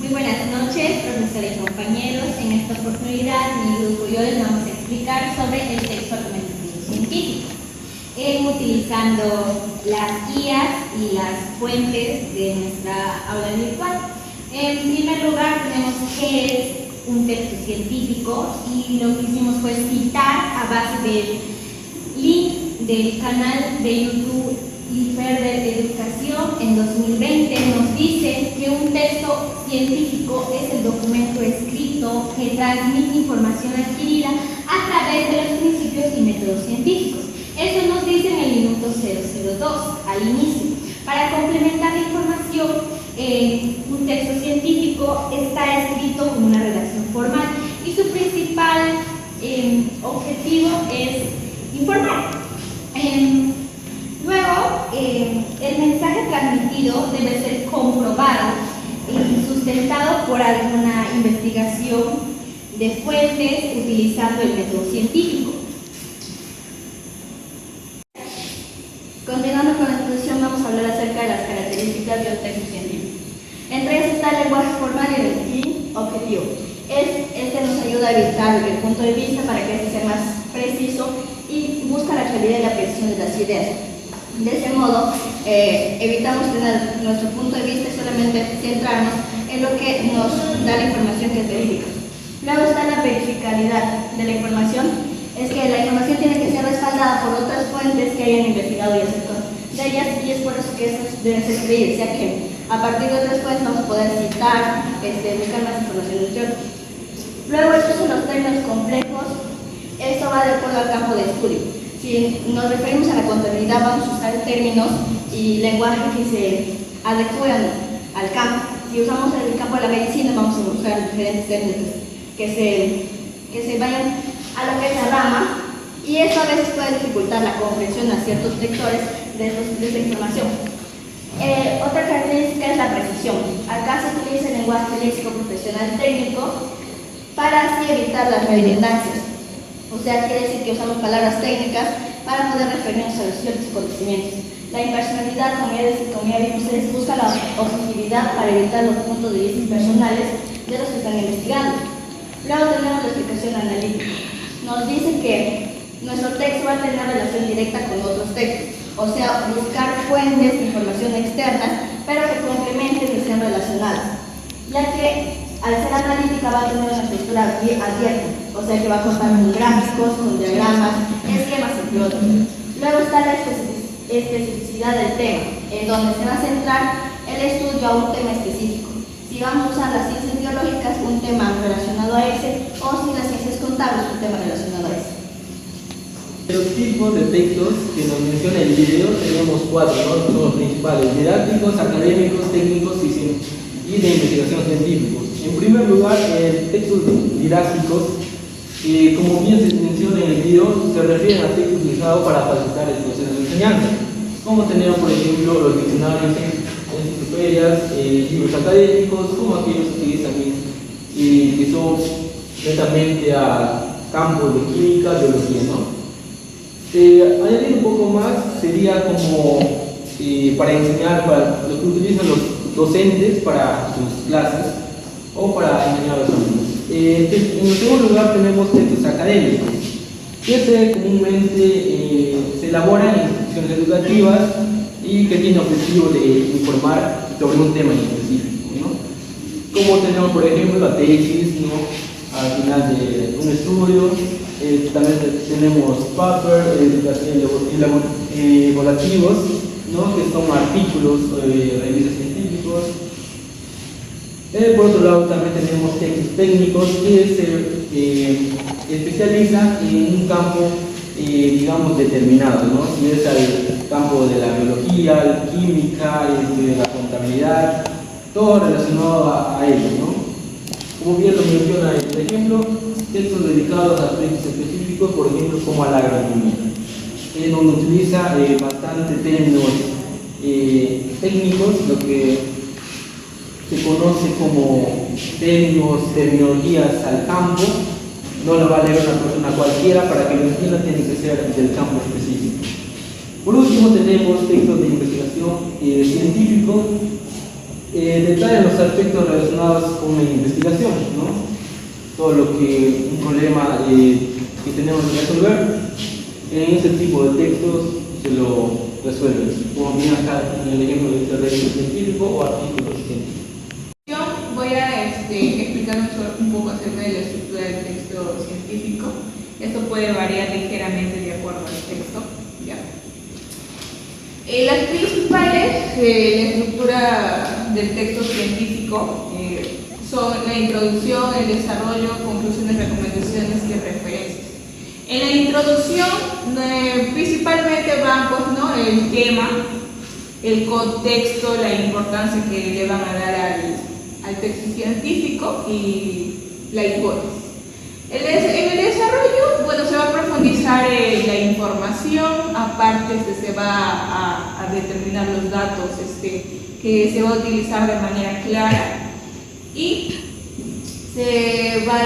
Muy buenas noches, profesores y compañeros. En esta oportunidad, mi grupo y yo les vamos a explicar sobre el texto argumentativo científico, utilizando las guías y las fuentes de nuestra aula virtual. En primer lugar, tenemos qué es un texto científico, y lo que hicimos fue citar a base del link del canal de YouTube IFER de Educación. En 2020 nos dice que un texto científico es el documento escrito que transmite información adquirida a través de los principios y métodos científicos. Eso nos dice en el minuto 002, al inicio. Para complementar la información, un texto científico está escrito con una redacción formal y su principal objetivo es informar. Luego, el mensaje transmitido debe ser comprobado y sustentado por alguna investigación de fuentes utilizando el método científico. Continuando con la exposición, vamos a hablar acerca de las características de un texto científico. Entre ellas está el lenguaje formal y objetivo. Este nos ayuda a evitar el punto de vista para que este sea más preciso y busca la claridad y la precisión de las ideas. De ese modo, evitamos tener nuestro punto de vista y solamente centrarnos en lo que nos da la información que es verídica. Luego está la verificabilidad de la información. Es que la información tiene que ser respaldada por otras fuentes que hayan investigado y acercado de ellas, y es por eso que estas deben ser creídas, ya que a partir de otras fuentes vamos a poder citar, buscar más información ulterior. Luego, estos son los términos complejos. Esto va de acuerdo al campo de estudio. Si nos referimos a la contabilidad, vamos a usar términos y lenguaje que se adecúen al campo. Si usamos el campo de la medicina, vamos a buscar diferentes términos que se vayan a lo que es la rama, y esto a veces puede dificultar la comprensión a ciertos lectores de esta información. Otra característica es la precisión. Acá se utiliza el lenguaje léxico profesional técnico para así evitar las redundancias. O sea, quiere decir que usamos palabras técnicas para poder referirnos a los ciertos conocimientos. La impersonalidad, como ya vimos, busca la objetividad para evitar los puntos de vista personales de los que están investigando. Luego tenemos la explicación analítica. Nos dice que nuestro texto va a tener relación directa con otros textos, o sea, buscar fuentes de información externas, pero que complementen y sean relacionadas, ya que al ser analítica va a tener una estructura abierta, o sea que va a contar con gráficos, con diagramas, esquemas, entre otros. Luego está la especificidad del tema, en donde se va a centrar el estudio a un tema específico. Si vamos a usar las ciencias biológicas, un tema relacionado a ese, o si las ciencias contables, un tema relacionado a ese. Los tipos de textos que nos menciona el video tenemos cuatro, ¿no? Son los principales: didácticos, académicos, técnicos y de investigación científicos. En primer lugar, textos didácticos, como bien se menciona en el video, se refieren a textos utilizados para facilitar el proceso de enseñanza, como tenemos, por ejemplo, los diccionarios, enciclopedias, libros académicos, como aquellos que utilizan que son netamente a campos de química, biología, ¿no? Añadir un poco más sería como para enseñar, para lo que utilizan los docentes para sus clases o para enseñar a los alumnos. En segundo lugar, tenemos textos académicos, que comúnmente se elaboran en instituciones educativas y que tienen objetivo de informar sobre un tema en específico, ¿no? Como tenemos, por ejemplo, la tesis, ¿no? Al final de un estudio. También tenemos paper, evaluativos, ¿no? Que son artículos, revistas científicos. Por otro lado, también tenemos textos técnicos que se especializan en un campo, digamos, determinado, ¿no? Si es el campo de la biología, la química, de la contabilidad, todo relacionado a ello, ¿no? Como bien lo menciona el ejemplo, textos dedicados a aspectos específicos, por ejemplo, como a la agronomía, donde utiliza bastante términos técnicos, lo que se conoce como terminologías al campo. No lo va a leer una persona cualquiera, para que lo entienda tiene que ser del campo específico. Por último, tenemos textos de investigación científico, detallan los aspectos relacionados con la investigación, ¿no? Todo lo que un problema que tenemos que resolver, en ese tipo de textos se lo resuelve, como bien acá en el ejemplo de registro científico o artículos científicos. Yo voy a explicar un poco acerca de la estructura del texto científico. Esto puede variar ligeramente de acuerdo al texto. ¿Ya? Las principales de la estructura del texto científico son la introducción, el desarrollo, conclusiones, recomendaciones y referencias. En la introducción principalmente van pues, ¿no? el tema, el contexto, la importancia que le van a dar al texto científico y la hipótesis. En el desarrollo, bueno, se va a profundizar la información, aparte se va a determinar los datos que se va a utilizar de manera clara y se va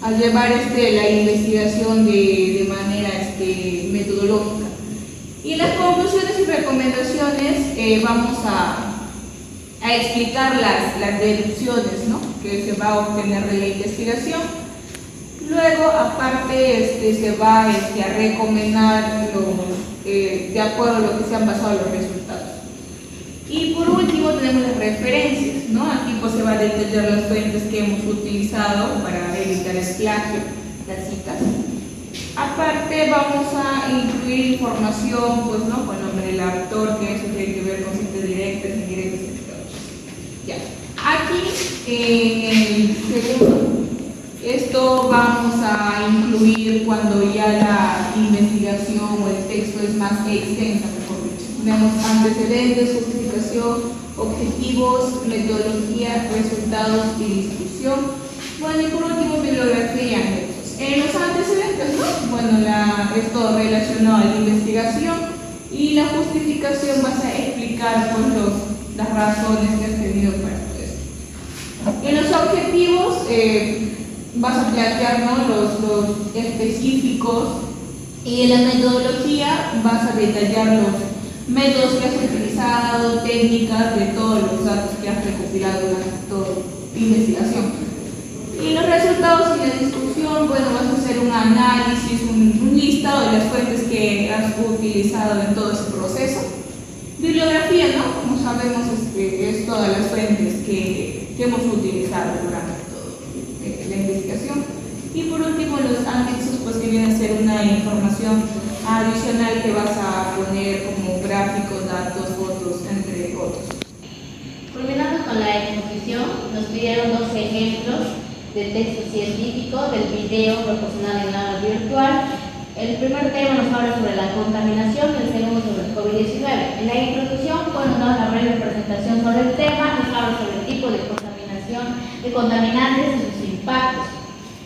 a llevar la investigación de manera metodológica. Y en las conclusiones y recomendaciones vamos a explicar las deducciones, ¿no? que se va a obtener de la investigación. Luego, aparte, se va a recomendar de acuerdo a lo que se han basado los resultados. Y por último tenemos las referencias, ¿no? Aquí pues, se va a detallar las fuentes que hemos utilizado para evitar el plagio, las citas. Aparte vamos a incluir información, pues, ¿no? Con el nombre del autor, que eso tiene que ver con citas directas, indirectas, etc. Ya. Aquí en el segundo, esto vamos a incluir cuando ya la investigación o el texto es más extensa, mejor dicho. Tenemos antecedentes, justificación, objetivos, metodología, resultados y discusión. Bueno, y por último, bibliografía y anexos. En los antecedentes, ¿no? Bueno, es todo relacionado a la investigación y la justificación vas a explicar pues, las razones que has tenido para todo esto. En los objetivos vas a plantear, ¿no? los específicos y en la metodología vas a detallar los métodos que has utilizado, técnicas de todos los datos que has recopilado durante toda tu investigación. Y los resultados y la discusión, bueno, vas a hacer un análisis, un listado de las fuentes que has utilizado en todo ese proceso. Bibliografía, ¿no? Como sabemos, es todas las fuentes que hemos utilizado durante toda la investigación. Y por último, los anexos, pues que vienen a ser una información adicional que vas a poner como gráficos, datos, fotos, entre otros. Culminando con la exposición, nos pidieron 2 ejemplos del texto científico, del video proporcionado en aula virtual. El primer tema nos habla sobre la contaminación, el segundo sobre el COVID-19. En la introducción, bueno, nos da una breve presentación sobre el tema, nos habla sobre el tipo de contaminación, de contaminantes y sus impactos.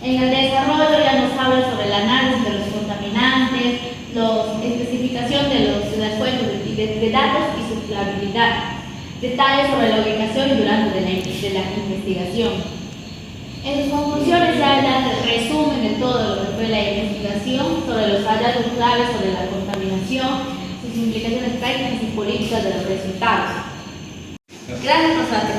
En el desarrollo ya nos habla sobre el análisis de los contaminantes, la especificación de las fuentes de datos y su fiabilidad, detalles sobre la ubicación y durante de la investigación. En sus conclusiones ya dan el resumen de todo lo que fue la investigación, sobre los hallazgos claves sobre la contaminación, sus implicaciones prácticas y políticas de los resultados. Gracias por su atención.